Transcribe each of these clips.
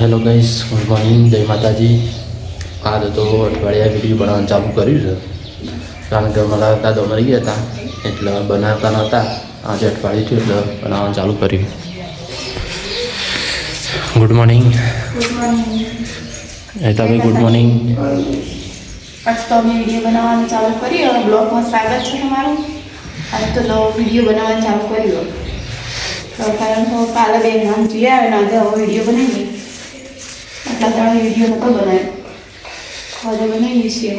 Hello guys, good morning, જય માતાજી. આજે તો અઠવાડિયા વિડીયો બનાવવાનું ચાલુ કર્યું છે, કારણ કે અમારા દાદા મરી ગયા હતા એટલે બનાવતા નહોતા. આજે અઠવાડિયું થયું એટલે બનાવવાનું ચાલુ કર્યું. Good morning. તમે ગુડ મોર્નિંગ. આજ તો અમે વિડીયો બનાવવાનું ચાલુ કર્યું. બ્લોગમાં સ્વાગત છે તમારું. આજે તો નવો વિડીયો બનાવવાનું ચાલુ કર્યું. કારણ કે કાલે બે નામ જોઈ આવે ને આજે હવે વિડીયો બનાવીએ. આટલા ત્રણ વિડીયો નહોતો બનાવ્યો, આજે બનાવીએ છીએ.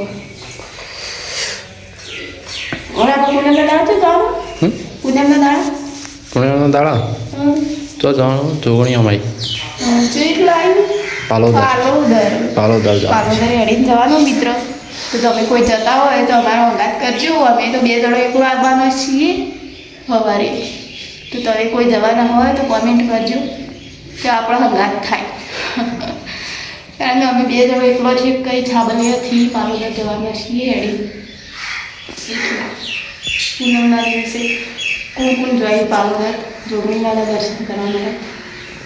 ઓલા પૂનમના દાડા છે તો પૂનમના દાડા તો જાણો જોગણી અમારી કેટલા પાલોદર હેડીને જવાનો મિત્ર. તો તમે કોઈ જતા હોય તો અમારો અંગાત કરજો. અમે તો બે જણો એકલું આવવાના છીએ સવારે. તો તમે કોઈ જવાના હોય તો કોમેન્ટ કરજો કે આપણો હંગાત થાય. કારણ કે અમે બે જણો એકલો છીએ, કંઈ છાબલિયાથી પાલોદર જવાના છીએ હેડી. પૂનમના દિવસે કોણ જોઈએ પાલોદર જોગણીના દર્શન કરવા માટે.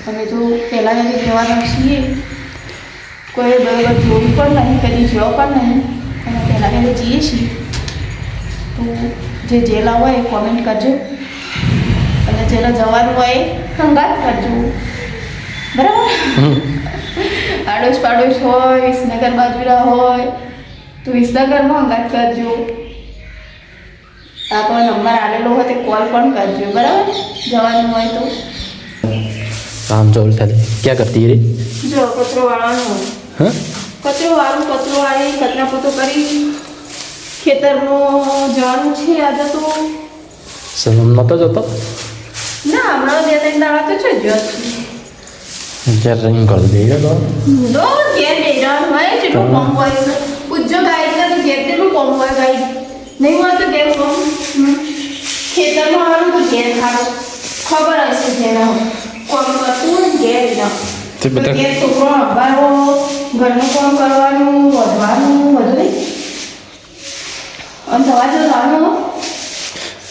અમે તો પહેલાં જવાના છીએ, કોઈ બરાબર જોયું પણ નહીં, કદી જોયો પણ નહીં, અને પહેલાં જઈએ છીએ. તો જે જેલા હોય એ કોમેન્ટ કરજો, અને જેલા જવાનું હોય એ હંગાત કરજો. બરાબર? આડોશ પાડોશ હોય, વિસનગર બાજુના હોય તો વિસનગરમાં હંગાત કરજો. આપણો નંબર આવેલો હોય તે કોલ પણ કરજો. બરાબર? જવાનું હોય તો काम चौल था क्या करती है रे? જો કચરો વાળવાનો. हाँ કચરો વાળી કચરા પોતો કરી ખેતરમાં જવાનું છે આજે. તો सनम नता जाता ના, હમણાં બે ત્રણ દાડા તો છે જ. यार रनिंग कर दे तो દો ઘેર બેઠવાનું હોય જેટલું કોમ હોય. પૂછજો ગાઈડને તો ઘેર તેટલું કોમ હોય. ગાઈડ નહીં હોય તો ઘેર કોમ. ખેતરમાં આવવાનું તો ઘેર ખાડો ખબર હશે જેને કોમ કરતું હોય ઘેર ના. તે બધા ઘેર છોકરો સંભાળવો, ઘરનું કામ કરવાનું, વધવાનું બધું નહીં. અને સવાર તો જવાનું.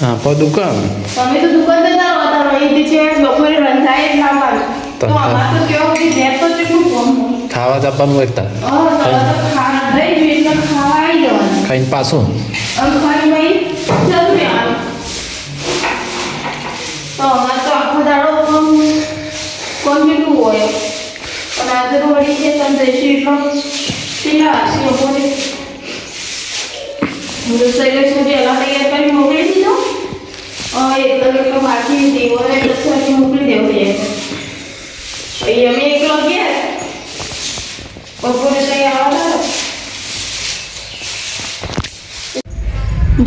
हाँ पर दुकान તમે તો દુકાન જતા હતા રહી છે, બપોરે રંધાય જ ના પાડું. તો અમારે તો કેવું કે ઘેર તો કેટલું કોમ હોય. खावा जापाનું એકતા ખાઈને પાછું તો અમારે તો આખો દાડો કોમ કેટલું હોય. પણ આજે તો વળી છે તમે જઈશું એટલો કેટલા વાગશે લોકોને. શૈલેષ પહેલાં તૈયાર કરી મોકલી દીધો. એકલો બાકી દેવોને 10 વાગે મોકલી દેવું જાય. પછી અમે એકલો ગયા બપોરે તૈયાર આવતા.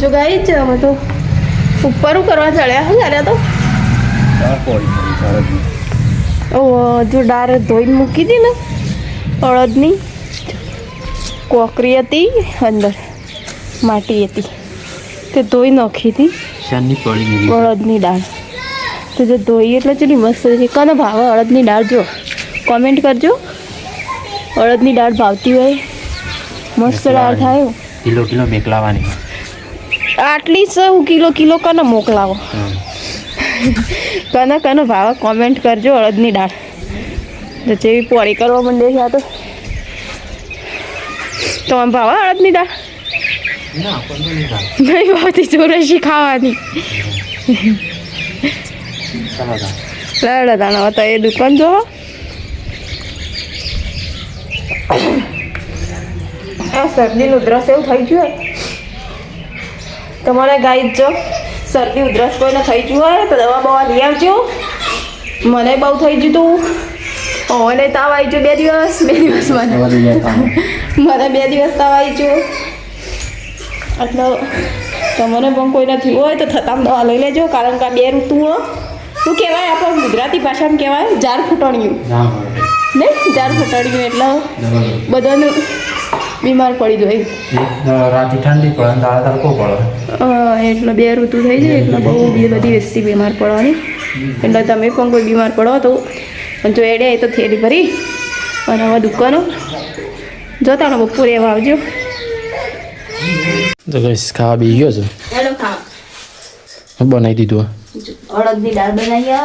જો ગાઈ જ અમે તો ઉપર કરવા ચડ્યા. શું ચાલ્યા તો જો ડાર ધોઈને મૂકી હતી ને અડદની કોકરી હતી, અંદર માટી હતી તે ધોઈ નાખી હતી. શાની પડી અડદની દાળ તો જો ધોઈ એટલે ચેલી મસ્ત છે. કોને ભાવે અડદની દાળ? જો કોમેન્ટ કરજો. અડદની દાળ ભાવતી હોય, મસ્ત દાળ થાય. કિલો મેકલાવાની આટલી કિલો કને મોકલાવો. કને ભાવે કોમેન્ટ કરજો. અડદની દાળ તો જેવી પોળી કરવા માંડે છે આ તો આમ ભાવે અડદની દાળ નહીં ભાવતી. ચોરસી ખાવાની લડે દાણા તો એ દુકાન જો. આ શરદીનું ઉધરસ એવું થઈ ગયું હોય તમારે ગાઈ જો. શરદી ઉધરસ કોઈને થઈ ગયું હોય તો દવા બવા લઈ આવજો. મને બહુ થઈ ગયું હતું. ઓને તાવ આવી ગયો 2 દિવસ મને 2 દિવસ તાવ આવી ગયો. એટલે તમને પણ કોઈ નથી હોય તો થતાં દવા લઈ લેજો. કારણ કે આ 2 ઋતુઓ શું કહેવાય આપણે ગુજરાતી ભાષામાં કહેવાય ઝાડ ફૂટણિયું ને. ઝાડ ફૂટણિયું એટલે બધાને બીમાર પડી જાય. રાતે ઠંડી પડે દાળ તડકો પડે એટલે 2 ઋતુ થઈ જાય એટલે બહુ બધી વસ્તી બીમાર પડવાની. એટલે તમે પણ કોઈ બીમાર પડો તો જો એડે તો થેલી ભરી અને હવે દુકાનો જોતા બપોરે એવા આવજો. તો ગાઈસ ખાવા બી ગયો છે. હેલો ખાવા બનાવી દીધું. અડદની દાળ બનાવી.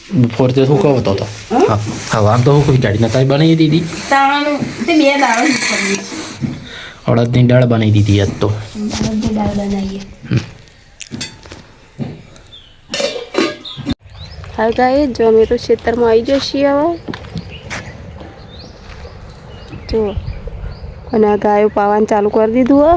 બપોર તે શું કહો તો હા હા આમ તો હું કોઈ ગાડી નતા બનાવી દીધી દાળનું તે 2 દાળ જ કરીએ અડદની દાળ બનાવી દીધી આજ તો અડદની દાળ બનાવીએ હા ગાય જો અમે તો ખેતરમાં આવી જઈએ હવે જો અને આ ગાયો પાવાનું ચાલુ કરી દીધું હે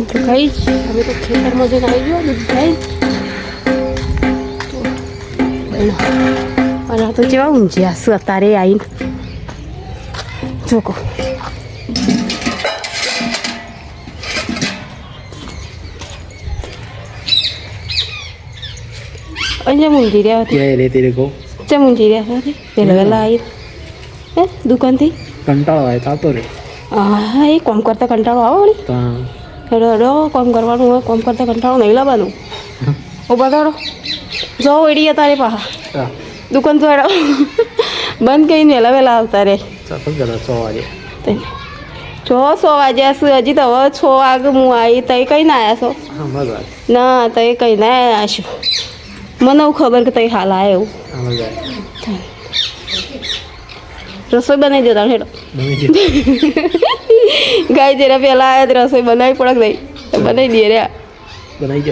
તો ખાઈ અમે તો ખેતરમાં જઈને આવી ગયો દૂધ ખાઈ અને આ તો કેવા ઊંઝ્યા છે અત્યારે આવીને જોકો અહીંયા ઊંઝી રહ્યા હતી રે તેરે કો ચમ ઊંઝી રહ્યા હતી પહેલાં વહેલા આવી હે દુકાનથી કંટાળો આવે થતો રે હા એ કોમ કરતા કંટાળો આવો વળી હેડો હેડો કોમ કરવાનું હોય કોમ કરતા કંટાળો નહીં લાવવાનું ઉભા થડો જો એડીએ તારે પાહા દુકાન તો હેડો બંધ કરીને વહેલા વહેલા આવતા રે 6 વાગે 100 વાગ્યા છે હજી તો હવે 6 વાગે હું આવી તઈ કઈ ના આવ્યા છો હા મજા ના તઈ કઈ ના આવ્યા છો મને એવું ખબર કે તઈ હાલ આવ્યા એવું મજા રસોઈ બનાવી દેતા હેડો ગાય જરા પહેલાં આવ્યા રસોઈ બનાવી પડક નહીં બનાવી દે રે બનાવી